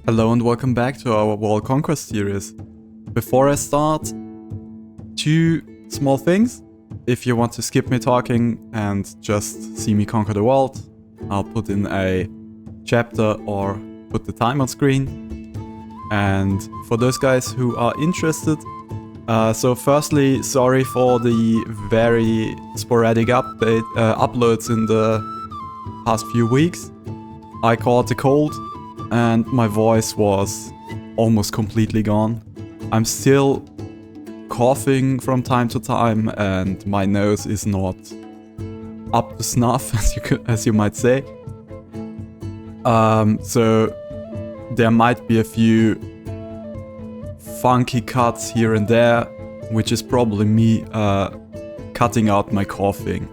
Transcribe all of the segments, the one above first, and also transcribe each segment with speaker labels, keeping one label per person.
Speaker 1: Hello and welcome back to our World Conquest series. Before I start, two small things. If you want to skip me talking and just see me conquer the world, I'll put in a chapter or put the time on screen. And for those guys who are interested, so firstly, sorry for the very sporadic uploads in the past few weeks. I caught a cold and my voice was almost completely gone. I'm still coughing from time to time and my nose is not up to snuff, as you might say. So there might be a few funky cuts here and there, which is probably me cutting out my coughing.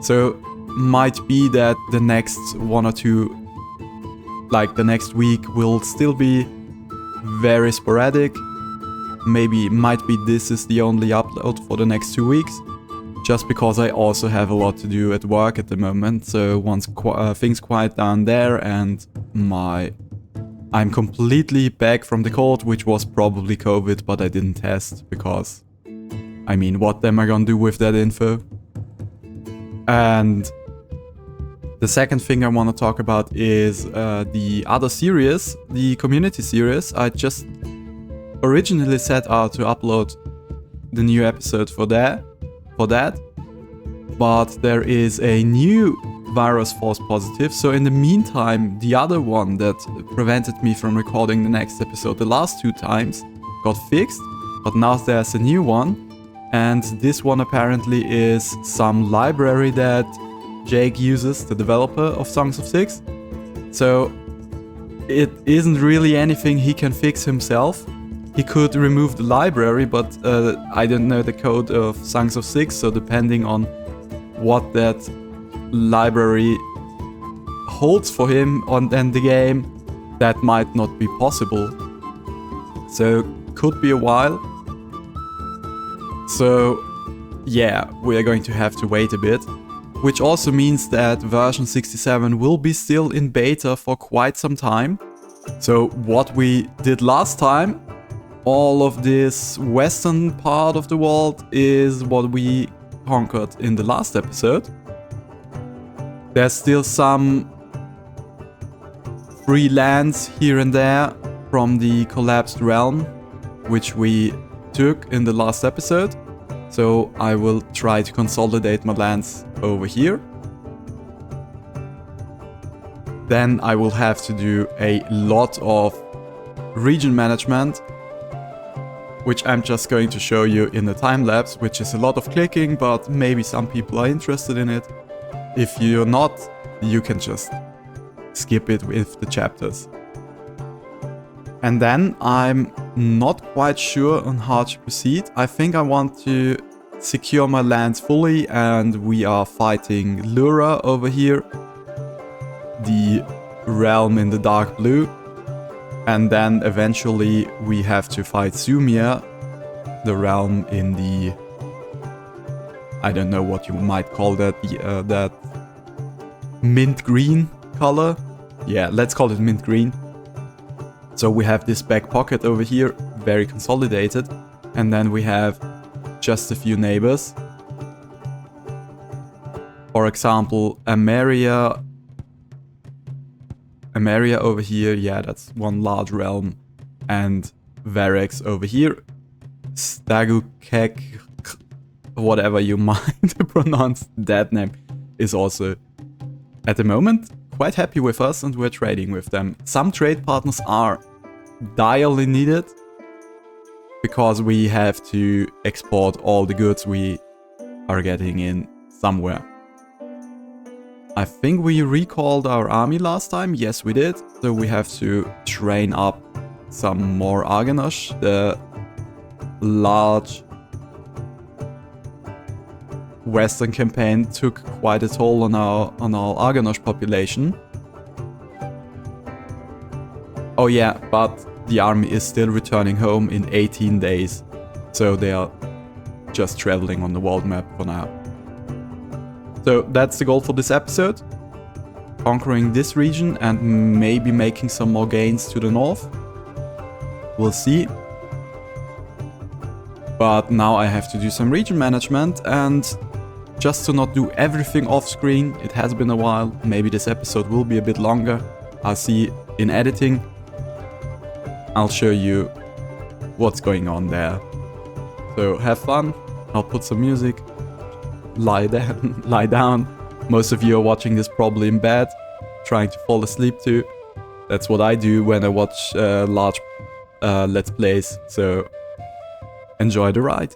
Speaker 1: So might be that the next one or two, like the next week, will still be very sporadic. Maybe might be this is the only upload for the next 2 weeks, just because I also have a lot to do at work at the moment. So once things quiet down there and I'm completely back from the cold, which was probably COVID, but I didn't test because, I mean, what am I gonna do with that info? And the second thing I want to talk about is the other series, the community series. I just originally set out to upload the new episode for that, but there is a new virus false positive. So in the meantime, the other one that prevented me from recording the next episode the last 2 times got fixed, but now there's a new one, and this one apparently is some library that Jake uses, the developer of Songs of Syx. So it isn't really anything he can fix himself. He could remove the library, but I don't know the code of Songs of Syx, so depending on what that library holds for him in the game, that might not be possible. So could be a while. So yeah, we are going to have to wait a bit. Which also means that version 67 will be still in beta for quite some time. So what we did last time, all of this western part of the world, is what we conquered in the last episode. There's still some free lands here and there from the collapsed realm, which we took in the last episode. So I will try to consolidate my lands over here. Then I will have to do a lot of region management, which I'm just going to show you in the time lapse, which is a lot of clicking, but maybe some people are interested in it. If you're not, you can just skip it with the chapters. And then I'm not quite sure on how to proceed. I think I want to secure my lands fully, and we are fighting Lura over here, the realm in the dark blue. And then eventually we have to fight Sumia, the realm in the, I don't know what you might call that, that mint green color. Yeah, let's call it mint green. So we have this back pocket over here, very consolidated, and then we have just a few neighbors. For example, Ameria over here, yeah, that's one large realm, and Varex over here. Stagukek, whatever you might pronounce that name, is also, at the moment, quite happy with us, and we're trading with them. Some trade partners are direly needed because we have to export all the goods we are getting in somewhere. I think we recalled our army last time. Yes, we did. So we have to train up some more Argonosh. The large Western campaign took quite a toll on our Argonosh population. Oh yeah, but the army is still returning home in 18 days. So they are just traveling on the world map for now. So that's the goal for this episode. conquering this region and maybe making some more gains to the north. We'll see. But now I have to do some region management, and just to not do everything off screen, it has been a while, maybe this episode will be a bit longer, I'll see in editing. I'll show you what's going on there. So have fun, I'll put some music, lie down. Most of you are watching this probably in bed, trying to fall asleep too. That's what I do when I watch large Let's Plays, so enjoy the ride.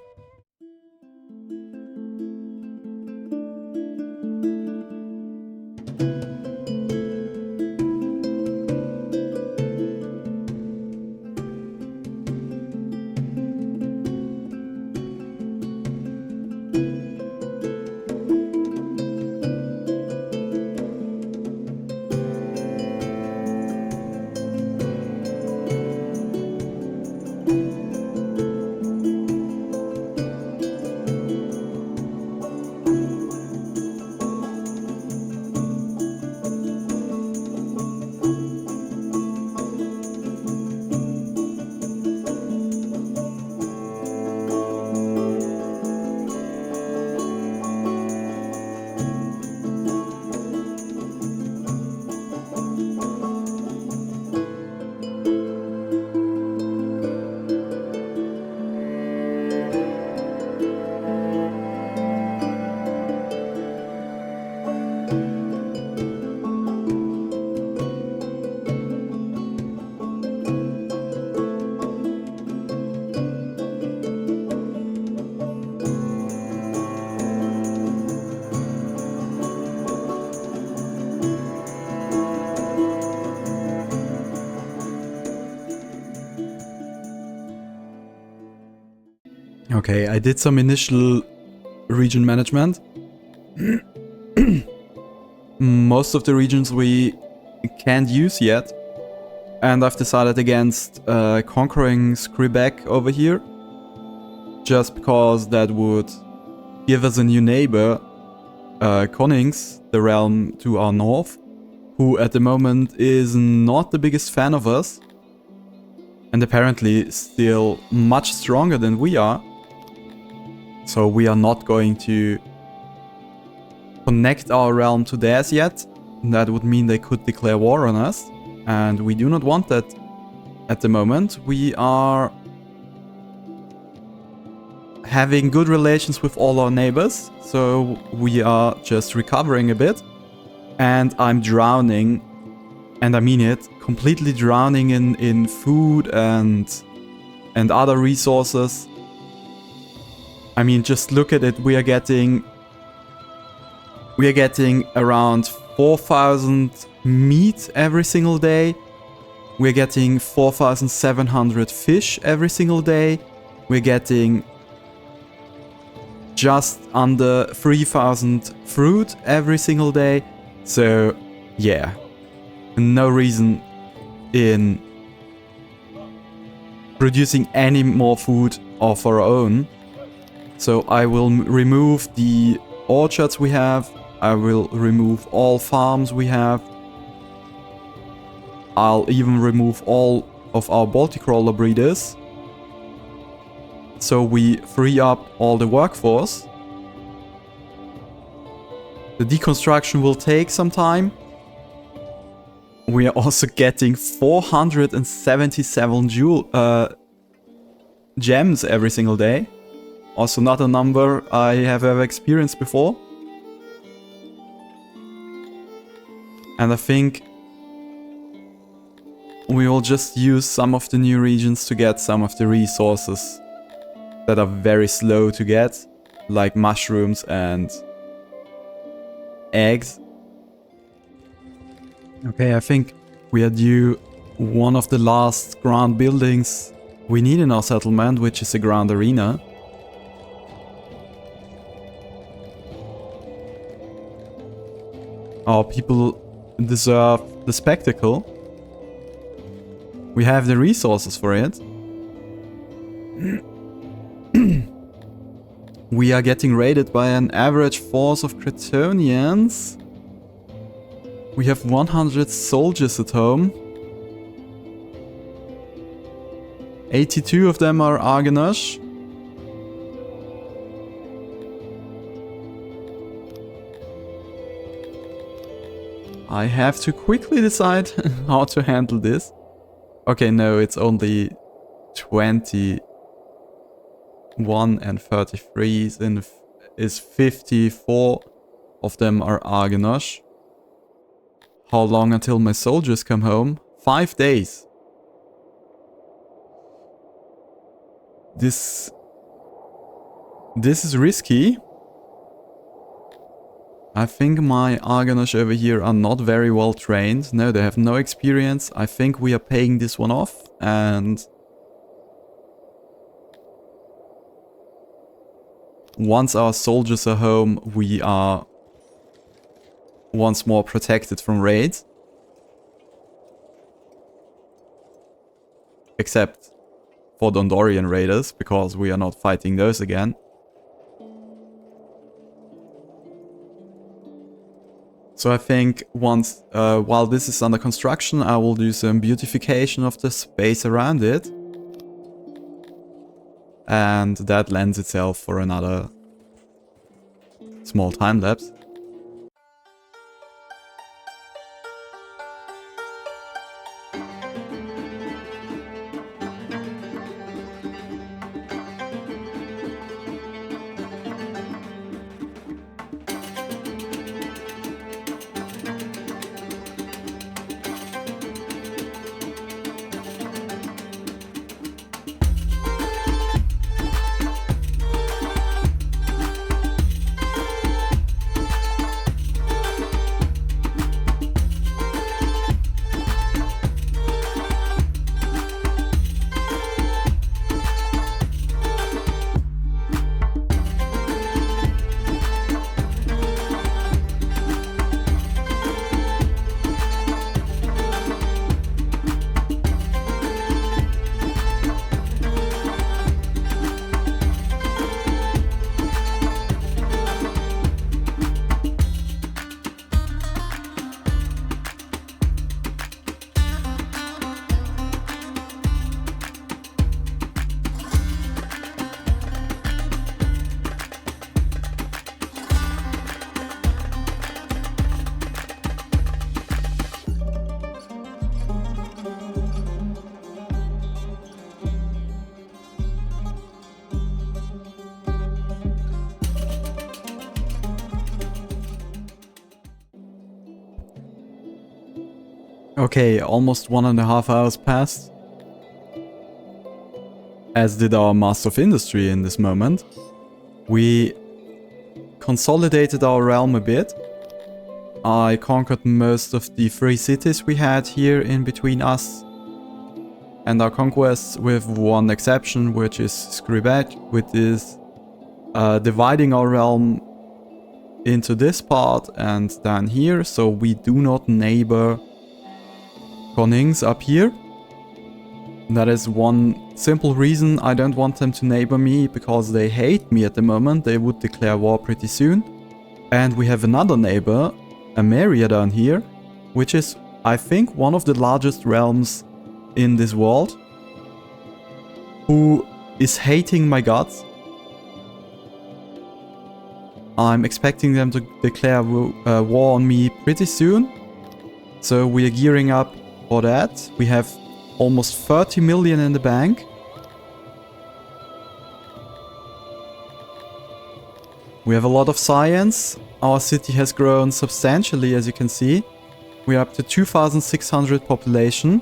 Speaker 1: Okay, I did some initial region management. Most of the regions we can't use yet. And I've decided against conquering Skribeck over here. Just because that would give us a new neighbor, Konings, the realm to our north, who at the moment is not the biggest fan of us. And apparently still much stronger than we are. So we are not going to connect our realm to theirs yet. That would mean they could declare war on us. And we do not want that at the moment. We are having good relations with all our neighbors. So we are just recovering a bit. And I'm drowning, and I mean it, completely drowning in food and other resources. I mean, just look at it. We are getting around 4,000 meat every single day. We're getting 4,700 fish every single day. We're getting just under 3,000 fruit every single day. So, yeah, no reason in producing any more food of our own. So I will remove the orchards we have. I will remove all farms we have. I'll even remove all of our Baltic Roller breeders. So we free up all the workforce. The deconstruction will take some time. We are also getting 477 gems every single day. Also not a number I have ever experienced before. And I think we will just use some of the new regions to get some of the resources that are very slow to get, like mushrooms and eggs. Okay, I think we are due one of the last grand buildings we need in our settlement, which is a grand arena. Our people deserve the spectacle. We have the resources for it. We are getting raided by an average force of Cretonians. We have 100 soldiers at home. 82 of them are Argonash. I have to quickly decide how to handle this. Okay, no, it's only 21 and 33 is 54 of them are Argonash. How long until my soldiers come home? 5 days. This is risky. I think my Argonash over here are not very well trained. No, they have no experience. I think we are paying this one off, and once our soldiers are home, we are once more protected from raids. Except for Dondorian raiders, because we are not fighting those again. So I think once, while this is under construction, I will do some beautification of the space around it. And that lends itself for another small time lapse. Okay, almost 1.5 hours passed. As did our Master of Industry in this moment. We consolidated our realm a bit. I conquered most of the 3 cities we had here in between us and our conquests, with one exception, which is Scribet, which is dividing our realm into this part and down here, so we do not neighbor Konings up here. That is one simple reason I don't want them to neighbor me, because they hate me at the moment. They would declare war pretty soon. And we have another neighbor, Ameria, down here, which is, I think, one of the largest realms in this world, who is hating my guts. I'm expecting them to declare war on me pretty soon, so we are gearing up for that. We have almost 30 million in the bank. We have a lot of science. Our city has grown substantially, as you can see. We are up to 2,600 population.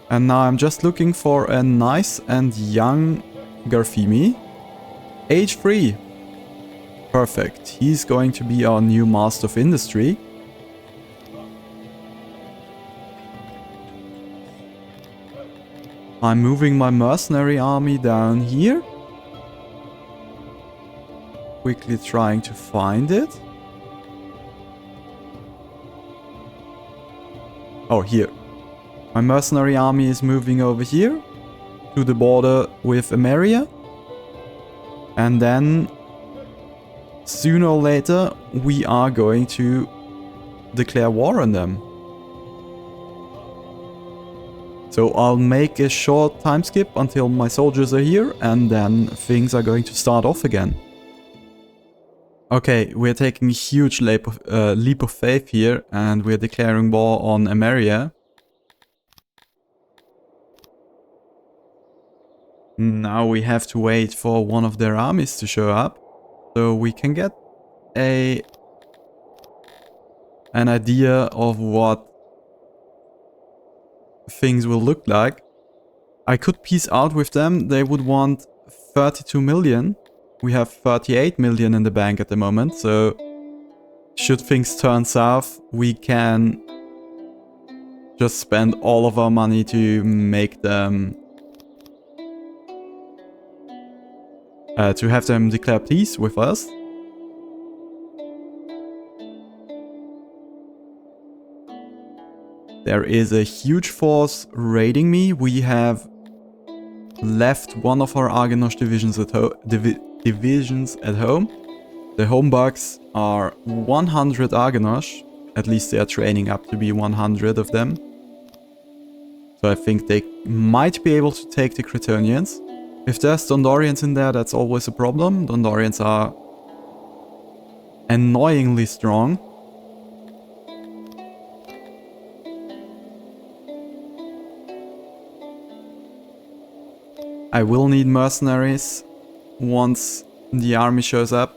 Speaker 1: And now I'm just looking for a nice and young Garfimi. Age 3. Perfect. He's going to be our new Master of Industry. I'm moving my mercenary army down here. Quickly trying to find it. Oh, here. My mercenary army is moving over here to the border with Ameria. And then sooner or later we are going to declare war on them. So I'll make a short time skip until my soldiers are here, and then things are going to start off again. Okay, we're taking a huge leap of faith here, and we're declaring war on Ameria. Now we have to wait for one of their armies to show up, so we can get an idea of what things will look like. I could peace out with them. They would want 32 million. We have 38 million in the bank at the moment, so should things turn south, we can just spend all of our money to make them... to have them declare peace with us. There is a huge force raiding me. We have left one of our Argonaut divisions at home. The home bugs are 100 Argonauts. At least they are training up to be 100 of them. So I think they might be able to take the Cretonians. If there's Dondorians in there, that's always a problem. Dondorians are annoyingly strong. I will need mercenaries once the army shows up.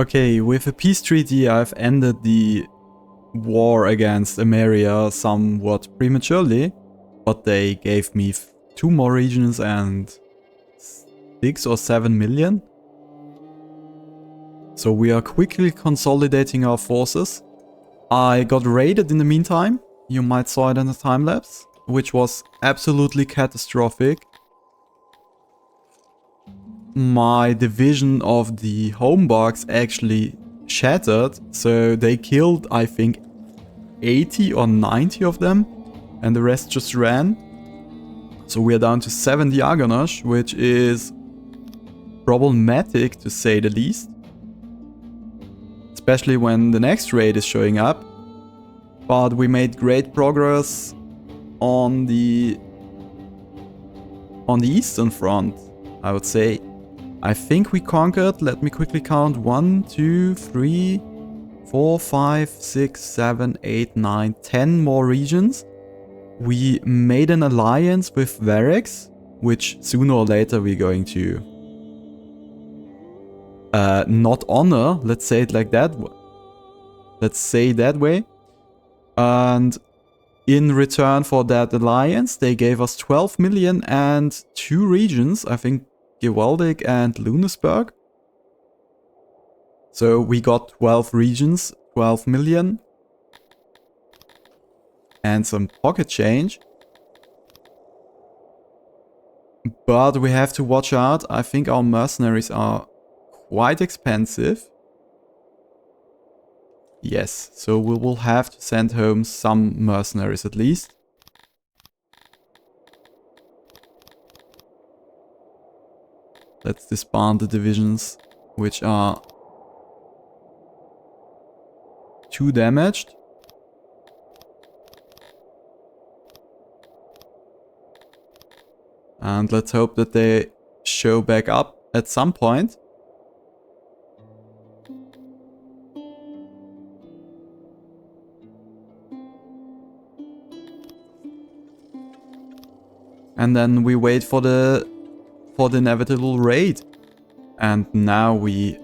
Speaker 1: Okay, with a peace treaty, I've ended the war against Ameria somewhat prematurely, but they gave me 2 more regions and 6 or 7 million. So we are quickly consolidating our forces. I got raided in the meantime. You might saw it in the time lapse, which was absolutely catastrophic. My division of the home barks actually shattered, so they killed, I think, 80 or 90 of them, and the rest just ran. So we are down to 70 Argonash, which is problematic to say the least. Especially when the next raid is showing up. But we made great progress on the eastern front, I would say. I think we conquered, let me quickly count, 1, 2, 3, 4, 5, 6, 7, 8, 9, 10 more regions. We made an alliance with Varex, which sooner or later we're going to not honor, let's say it like that. Let's say that way. And in return for that alliance, they gave us 12 million and 2 regions, I think Gewaldig and Lunasburg. So we got 12 regions, 12 million. And some pocket change. But we have to watch out. I think our mercenaries are quite expensive. Yes, so we will have to send home some mercenaries at least. Let's disband the divisions which are too damaged. And let's hope that they show back up at some point. And then we wait for the inevitable raid. And now we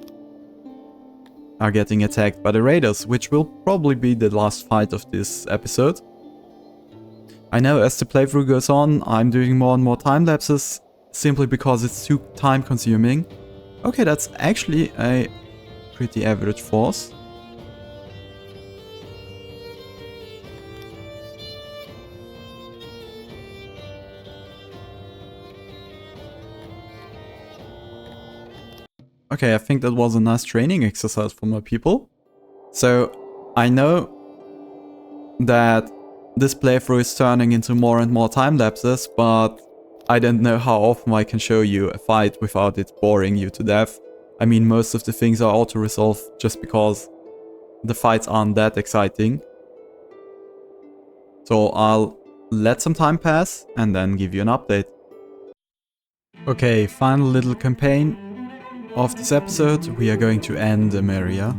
Speaker 1: are getting attacked by the raiders, which will probably be the last fight of this episode. I know as the playthrough goes on, I'm doing more and more time lapses, simply because it's too time consuming. Okay, that's actually a pretty average force. Okay, I think that was a nice training exercise for my people. So, I know that this playthrough is turning into more and more time lapses, but I don't know how often I can show you a fight without it boring you to death. I mean, most of the things are auto-resolve just because the fights aren't that exciting. So I'll let some time pass and then give you an update. Okay, final little campaign of this episode. We are going to end Ameria.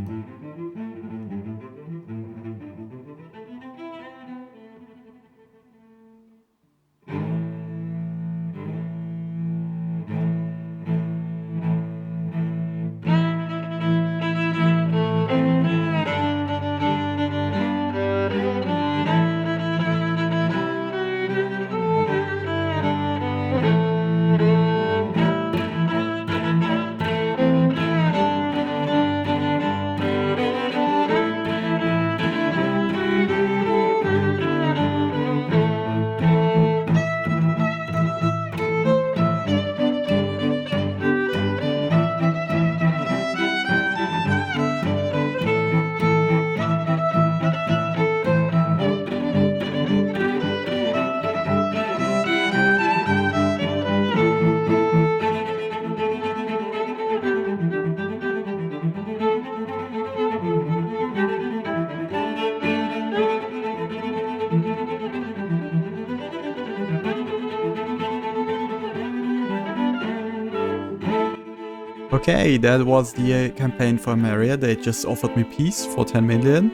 Speaker 1: Okay, that was the campaign for Ameria. They just offered me peace for 10 million.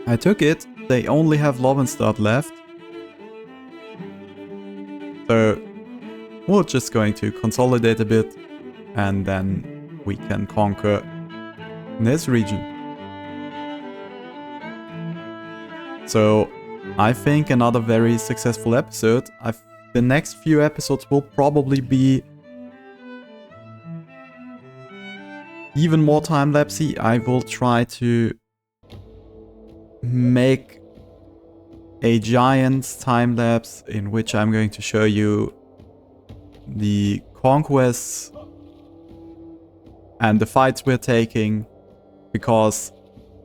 Speaker 1: I took it. They only have Lovenstad left. So we're just going to consolidate a bit and then we can conquer in this region. So I think another very successful episode. The next few episodes will probably be even more time-lapsey. I will try to make a giant time-lapse in which I'm going to show you the conquests and the fights we're taking, because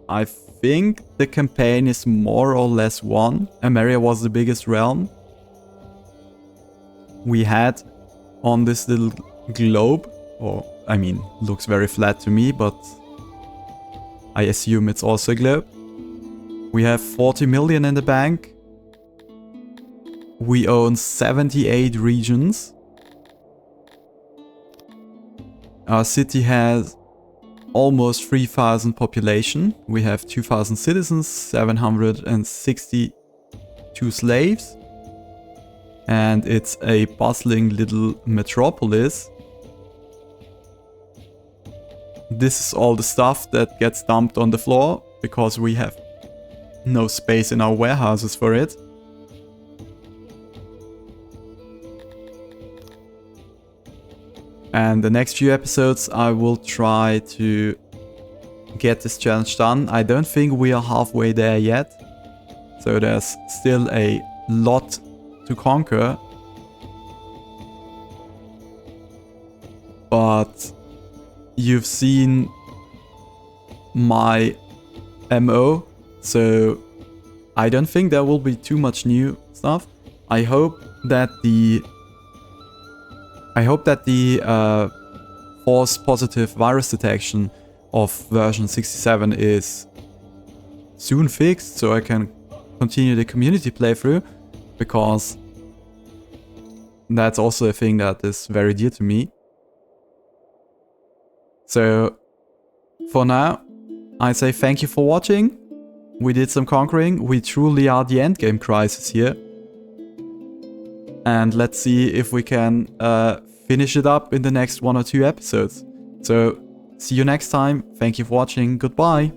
Speaker 1: I think the campaign is more or less won. Ameria was the biggest realm we had on this little globe, or I mean, looks very flat to me, but I assume it's also a globe. We have 40 million in the bank. We own 78 regions. Our city has almost 3,000 population. We have 2,000 citizens, 762 slaves. And it's a bustling little metropolis. This is all the stuff that gets dumped on the floor because we have no space in our warehouses for it. And the next few episodes I will try to get this challenge done. I don't think we are halfway there yet. So there's still a lot to conquer. But you've seen my MO, so I don't think there will be too much new stuff. I hope that the false positive virus detection of version 67 is soon fixed, so I can continue the community playthrough, because that's also a thing that is very dear to me. So for now, I say thank you for watching. We did some conquering. We truly are the endgame crisis here. And let's see if we can finish it up in the next 1 or 2 episodes. So see you next time. Thank you for watching. Goodbye.